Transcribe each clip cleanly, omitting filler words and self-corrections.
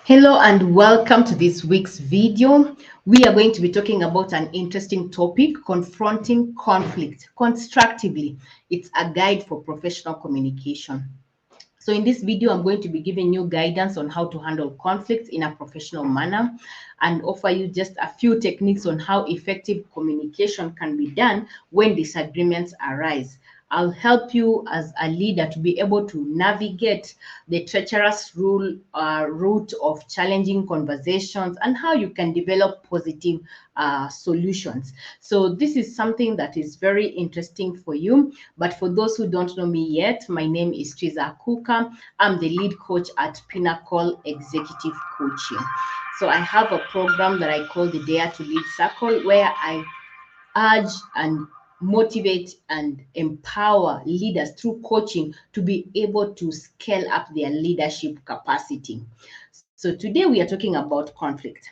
Hello and welcome to this week's video. We are going to be talking about an interesting topic, confronting conflict constructively. It's a guide for professional communication. So in this video, I'm going to be giving you guidance on how to handle conflicts in a professional manner and offer you just a few techniques on how effective communication can be done when disagreements arise. I'll help you as a leader to be able to navigate the treacherous route of challenging conversations and how you can develop positive solutions. So this is something that is very interesting for you. But for those who don't know me yet, my name is Triza Kuka. I'm the lead coach at Pinnacle Executive Coaching. So I have a program that I call the Dare to Lead Circle, where I urge and motivate and empower leaders through coaching to be able to scale up their leadership capacity. So today we are talking about conflict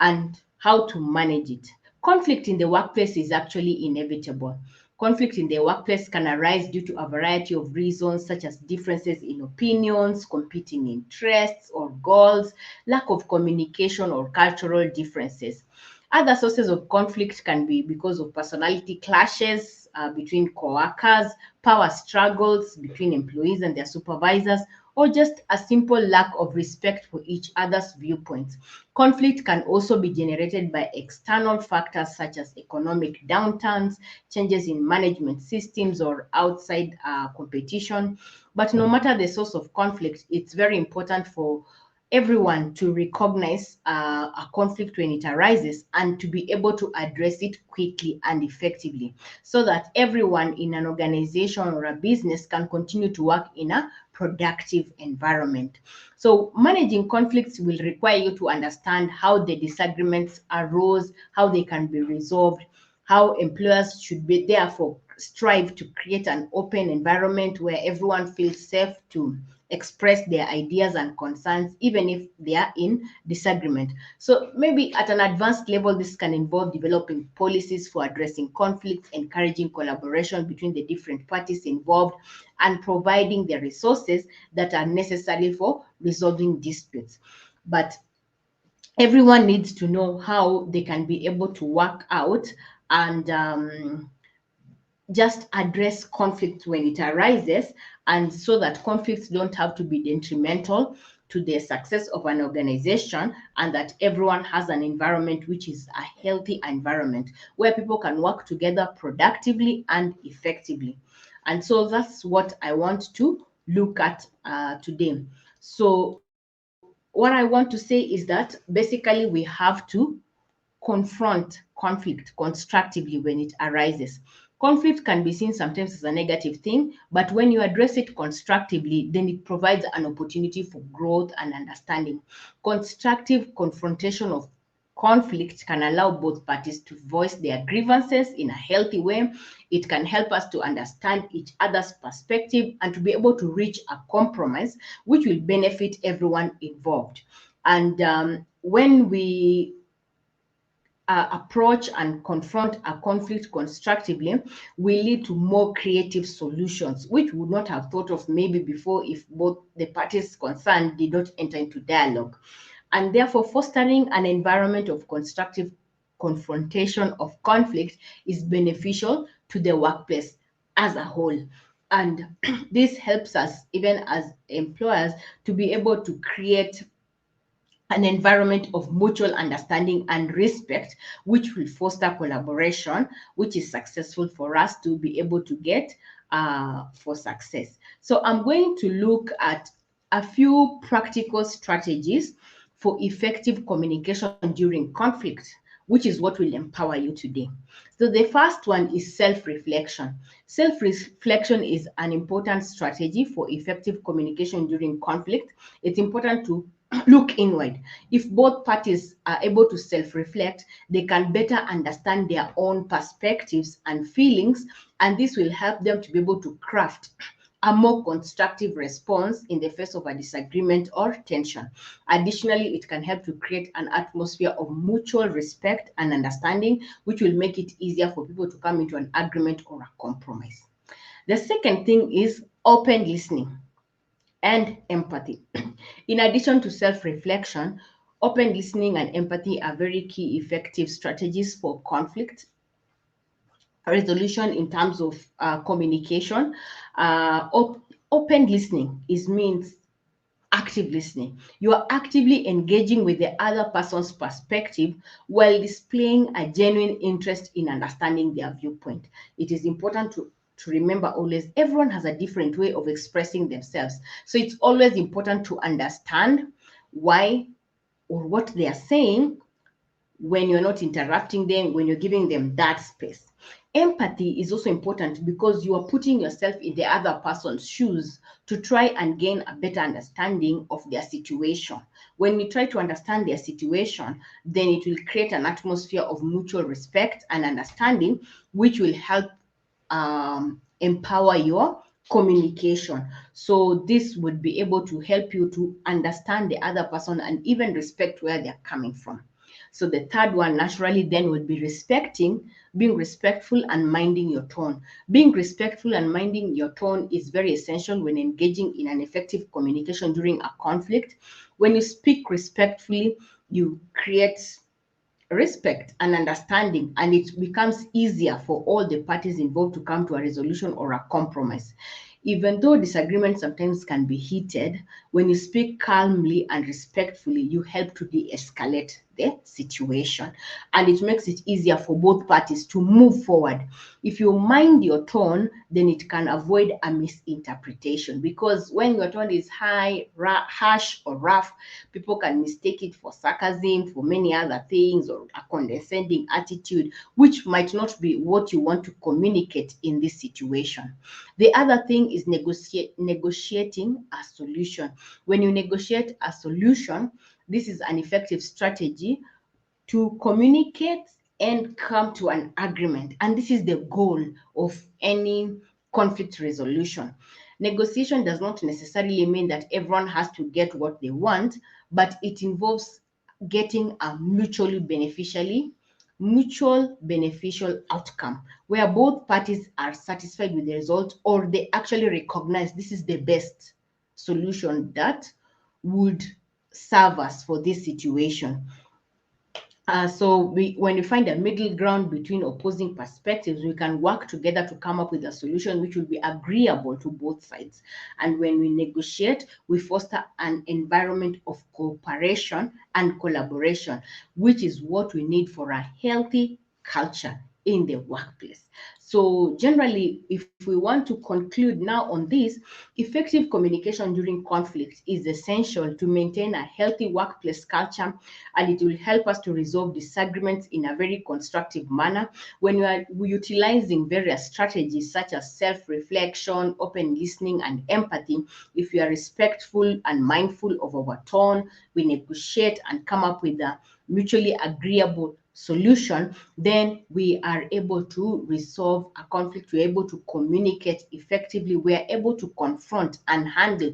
and how to manage it. Conflict in the workplace is actually inevitable. Conflict in the workplace can arise due to a variety of reasons, such as differences in opinions, competing interests or goals, lack of communication, or cultural differences. Other sources of conflict can be because of personality clashes between co-workers, power struggles between employees and their supervisors, or just a simple lack of respect for each other's viewpoints. Conflict can also be generated by external factors such as economic downturns, changes in management systems, or outside competition. But no matter the source of conflict, it's very important for everyone to recognize a conflict when it arises and to be able to address it quickly and effectively so that everyone in an organization or a business can continue to work in a productive environment. So managing conflicts will require you to understand how the disagreements arose, how they can be resolved, how employers should be therefore strive to create an open environment where everyone feels safe to express their ideas and concerns, even if they are in disagreement. So maybe at an advanced level, this can involve developing policies for addressing conflicts, encouraging collaboration between the different parties involved, and providing the resources that are necessary for resolving disputes. But everyone needs to know how they can be able to work out and just address conflict when it arises, and so that conflicts don't have to be detrimental to the success of an organization, and that everyone has an environment which is a healthy environment where people can work together productively and effectively. And so that's what I want to look at today. So what I want to say is that basically we have to confront conflict constructively when it arises. Conflict can be seen sometimes as a negative thing, but when you address it constructively, then it provides an opportunity for growth and understanding. Constructive confrontation of conflict can allow both parties to voice their grievances in a healthy way. It can help us to understand each other's perspective and to be able to reach a compromise which will benefit everyone involved. And when we approach and confront a conflict constructively will lead to more creative solutions, which we would not have thought of maybe before if both the parties concerned did not enter into dialogue. And therefore, fostering an environment of constructive confrontation of conflict is beneficial to the workplace as a whole. And this helps us, even as employers, to be able to create an environment of mutual understanding and respect, which will foster collaboration, which is successful for us to be able to get for success. So I'm going to look at a few practical strategies for effective communication during conflict, which is what will empower you today. So the first one is self-reflection. Self-reflection is an important strategy for effective communication during conflict. It's important to look inward. If both parties are able to self-reflect, they can better understand their own perspectives and feelings, and this will help them to be able to craft a more constructive response in the face of a disagreement or tension. Additionally, it can help to create an atmosphere of mutual respect and understanding, which will make it easier for people to come into an agreement or a compromise. The second thing is open listening. and empathy. In addition to self-reflection, open listening and empathy are very key effective strategies for conflict resolution in terms of communication. Open listening is means active listening. You are actively engaging with the other person's perspective while displaying a genuine interest in understanding their viewpoint. It is important to remember always everyone has a different way of expressing themselves. So it's always important to understand why or what they are saying when you're not interrupting them, when you're giving them that space. Empathy is also important because you are putting yourself in the other person's shoes to try and gain a better understanding of their situation. When you try to understand their situation, then it will create an atmosphere of mutual respect and understanding, which will help empower your communication. So this would be able to help you to understand the other person and even respect where they're coming from. So the third one naturally then would be being respectful and minding your tone. Being respectful and minding your tone is very essential when engaging in an effective communication during a conflict. When you speak respectfully, you create respect and understanding, and it becomes easier for all the parties involved to come to a resolution or a compromise. Even though disagreements sometimes can be heated, when you speak calmly and respectfully, you help to de-escalate the situation, and it makes it easier for both parties to move forward. If you mind your tone, then it can avoid a misinterpretation, because when your tone is harsh or rough, people can mistake it for sarcasm, for many other things, or a condescending attitude, which might not be what you want to communicate in this situation. The other thing is negotiating a solution. When you negotiate a solution, this is an effective strategy to communicate and come to an agreement. And this is the goal of any conflict resolution. Negotiation does not necessarily mean that everyone has to get what they want, but it involves getting a mutual beneficial outcome where both parties are satisfied with the result, or they actually recognize this is the best solution that would serve us for this situation. When we find a middle ground between opposing perspectives, we can work together to come up with a solution which will be agreeable to both sides. And when we negotiate, we foster an environment of cooperation and collaboration, which is what we need for a healthy culture in the workplace. So generally, if we want to conclude now on this, effective communication during conflict is essential to maintain a healthy workplace culture, and it will help us to resolve disagreements in a very constructive manner. When we are utilizing various strategies such as self-reflection, open listening, and empathy, if we are respectful and mindful of our tone, we negotiate and come up with a mutually agreeable solution, then we are able to resolve a conflict, we're able to communicate effectively, we're able to confront and handle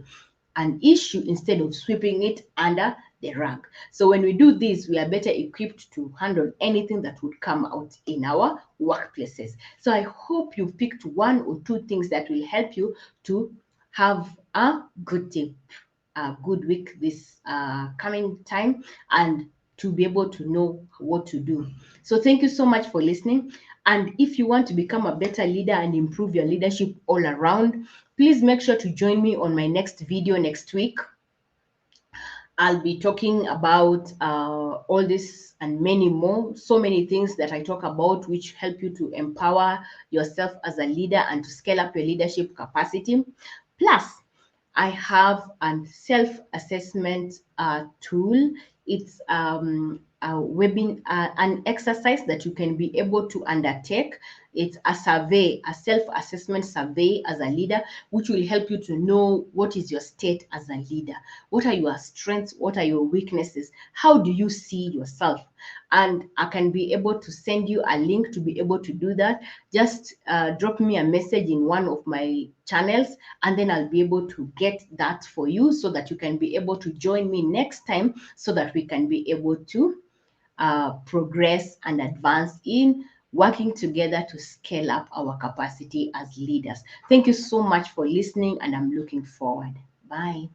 an issue instead of sweeping it under the rug. So when we do this, we are better equipped to handle anything that would come out in our workplaces. So I hope you've picked one or two things that will help you to have a good day, a good week this coming time, and to be able to know what to do. So thank you so much for listening. And if you want to become a better leader and improve your leadership all around, please make sure to join me on my next video next week. I'll be talking about all this and many more, so many things that I talk about which help you to empower yourself as a leader and to scale up your leadership capacity. Plus, I have a self-assessment tool. It's an exercise that you can be able to undertake. It's a survey, a self-assessment survey as a leader, which will help you to know what is your state as a leader. What are your strengths? What are your weaknesses? How do you see yourself? And I can be able to send you a link to be able to do that. Just drop me a message in one of my channels, and then I'll be able to get that for you so that you can be able to join me next time so that we can be able to progress and advance in working together to scale up our capacity as leaders. Thank you so much for listening, and I'm looking forward. Bye.